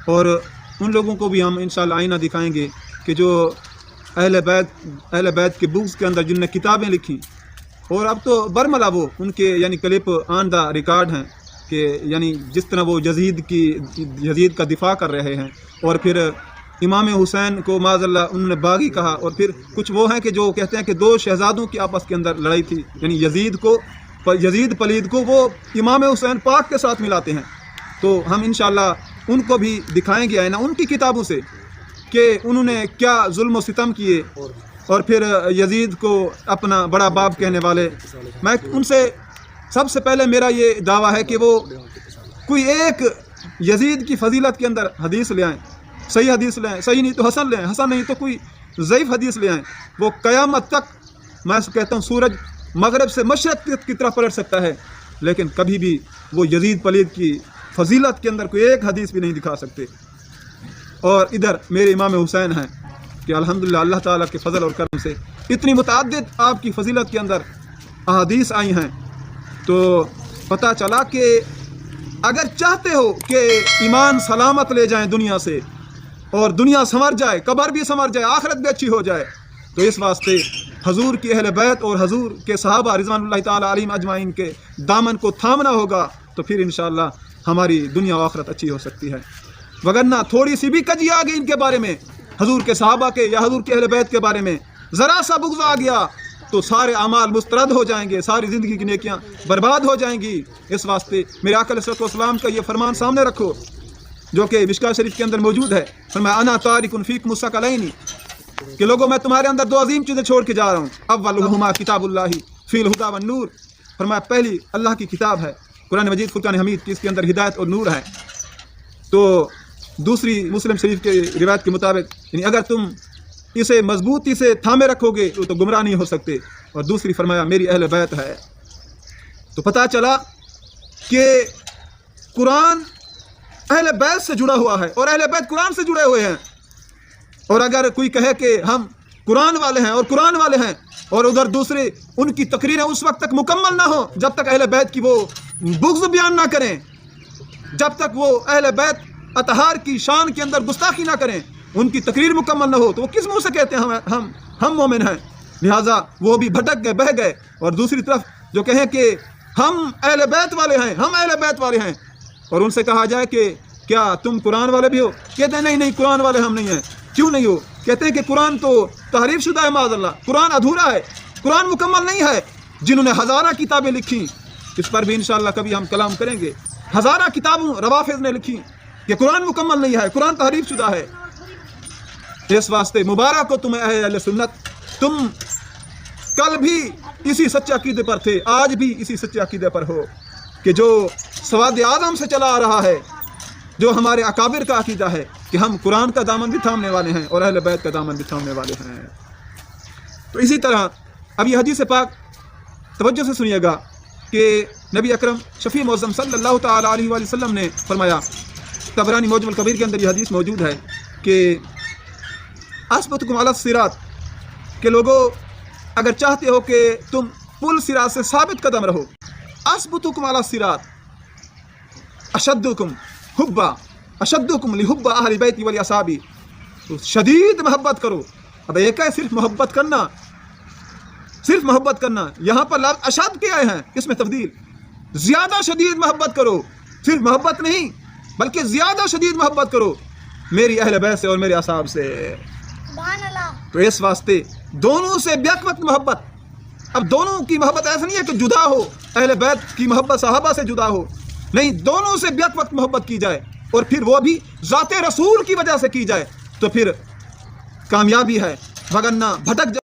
اور ان لوگوں کو بھی ہم انشاءاللہ آئینہ دکھائیں گے کہ جو اہل بیت کے بکس کے اندر جن نے کتابیں لکھی، اور اب تو برملا وہ ان کے یعنی کلپ آن دا ریکارڈ ہیں کہ یعنی جس طرح وہ یزید کا دفاع کر رہے ہیں، اور پھر امام حسین کو معاذ اللہ انہوں نے باغی کہا، اور پھر کچھ وہ ہیں کہ جو کہتے ہیں کہ دو شہزادوں کی آپس کے اندر لڑائی تھی، یعنی یزید پلید کو وہ امام حسین پاک کے ساتھ ملاتے ہیں۔ تو ہم انشاءاللہ ان کو بھی دکھائیں گے آئینہ ان کی کتابوں سے کہ انہوں نے کیا ظلم و ستم کیے، اور پھر یزید کو اپنا بڑا باپ کہنے والے۔ میں ان سے سب سے پہلے میرا یہ دعویٰ ہے کہ وہ کوئی ایک یزید کی فضیلت کے اندر حدیث لے آئیں، صحیح حدیث لے آئیں، صحیح نہیں تو حسن لے آئیں، حسن نہیں تو کوئی ضعیف حدیث لے آئیں۔ وہ قیامت تک میں کہتا ہوں سورج مغرب سے مشرق کی طرف پلٹ سکتا ہے، لیکن کبھی بھی وہ یزید پلید کی فضیلت کے اندر کوئی ایک حدیث بھی نہیں دکھا سکتے۔ اور ادھر میرے امام حسین ہیں کہ الحمدللہ اللہ تعالیٰ کے فضل اور کرم سے اتنی متعدد آپ کی فضیلت کے اندر احادیث آئی ہیں، تو پتہ چلا کہ اگر چاہتے ہو کہ ایمان سلامت لے جائیں دنیا سے، اور دنیا سنور جائے، قبر بھی سنور جائے، آخرت بھی اچھی ہو جائے، تو اس واسطے حضور کی اہل بیت اور حضور کے صحابہ رضوان اللہ تعالیٰ علیہم اجمعین کے دامن کو تھامنا ہوگا، تو پھر انشاءاللہ ہماری دنیا و آخرت اچھی ہو سکتی ہے۔ وگرنہ تھوڑی سی بھی کجی آ گئی ان کے بارے میں، حضور کے صحابہ کے یا حضور کے اہل بیت کے بارے میں، ذرا سا بغض آ گیا تو سارے اعمال مسترد ہو جائیں گے، ساری زندگی کی نیکیاں برباد ہو جائیں گی۔ اس واسطے میرے آقا علیہ السلام کا یہ فرمان سامنے رکھو جو کہ مشکوٰۃ شریف کے اندر موجود ہے، فرمایا انا تارک فیکم الثقلین، کہ لوگوں میں تمہارے اندر دو عظیم چیزیں چھوڑ کے جا رہا ہوں، اولہما کتاب اللہ فی الہدی والنور، فرمایا پہلی اللہ کی کتاب ہے قرآن مجید فرقان حمید کی، اس کے اندر ہدایت اور نور ہے۔ تو دوسری مسلم شریف کے روایت کے مطابق یعنی اگر تم اسے مضبوطی سے تھامے رکھو گے تو گمراہ نہیں ہو سکتے، اور دوسری فرمایا میری اہل بیت ہے۔ تو پتہ چلا کہ قرآن اہل بیت سے جڑا ہوا ہے، اور اہل بیت قرآن سے جڑے ہوئے ہیں۔ اور اگر کوئی کہے کہ ہم قرآن والے ہیں اور قرآن والے ہیں، اور ادھر دوسرے ان کی تقریریں اس وقت تک مکمل نہ ہوں جب تک اہل بیت کی وہ بغض بیان نہ کریں، جب تک وہ اہل بیت اطہار کی شان کے اندر گستاخی نہ کریں، ان کی تقریر مکمل نہ ہو، تو وہ کس منہ سے کہتے ہیں ہم مومن ہیں؟ لہٰذا وہ بھی بھٹک گئے، بہہ گئے۔ اور دوسری طرف جو کہیں کہ ہم اہل بیت والے ہیں، ہم اہل بیت والے ہیں، اور ان سے کہا جائے کہ کیا تم قرآن والے بھی ہو؟ کہتے ہیں نہیں قرآن والے ہم نہیں ہیں۔ کیوں نہیں ہو؟ کہتے ہیں کہ قرآن تو تحریف شدہ ہے، معاذ اللہ، قرآن ادھورا ہے، قرآن مکمل نہیں ہے۔ جنہوں نے ہزارہ کتابیں لکھی، اس پر بھی انشاءاللہ کبھی ہم کلام کریں گے، ہزارہ کتابوں روافض نے لکھی کہ قرآن مکمل نہیں ہے، قرآن تحریف شدہ ہے۔ اس واسطے مبارک ہو تمہیں اہل سنت، تم کل بھی اسی سچے عقیدے پر تھے، آج بھی اسی سچے عقیدے پر ہو کہ جو سواد اعظم سے چلا آ رہا ہے، جو ہمارے اکابر کا عقیدہ ہے کہ ہم قرآن کا دامن بھی تھامنے والے ہیں اور اہل بیت کا دامن بھی تھامنے والے ہیں۔ تو اسی طرح اب یہ حدیث پاک توجہ سے سنیے گا کہ نبی اکرم شفیع معظم صلی اللہ تعالیٰ علیہ وآلہ وسلم نے فرمایا، طبرانی معجم الکبیر کے اندر یہ حدیث موجود ہے کہ اثبتکم علی الصراط، کہ لوگوں اگر چاہتے ہو کہ تم پل صراط سے ثابت قدم رہو، اثبتکم علی الصراط اشدکم حبا اشدکم لحب اہل بیتی ولی اصحابی، تو شدید محبت کرو۔ اب ایک ہے صرف محبت کرنا، صرف محبت کرنا، یہاں پر لفظ اشد کے آئے ہیں، اس میں تبدیل، زیادہ شدید محبت کرو، صرف محبت نہیں بلکہ زیادہ شدید محبت کرو میری اہل بیت سے اور میرے اصحاب سے۔ تو اس واسطے دونوں سے بیک وقت محبت، اب دونوں کی محبت ایسا نہیں ہے کہ جدا ہو، اہل بیت کی محبت صحابہ سے جدا ہو، نہیں، دونوں سے بیک وقت محبت کی جائے، اور پھر وہ بھی ذات رسول کی وجہ سے کی جائے، تو پھر کامیابی ہے، وگرنہ بھٹک جائے۔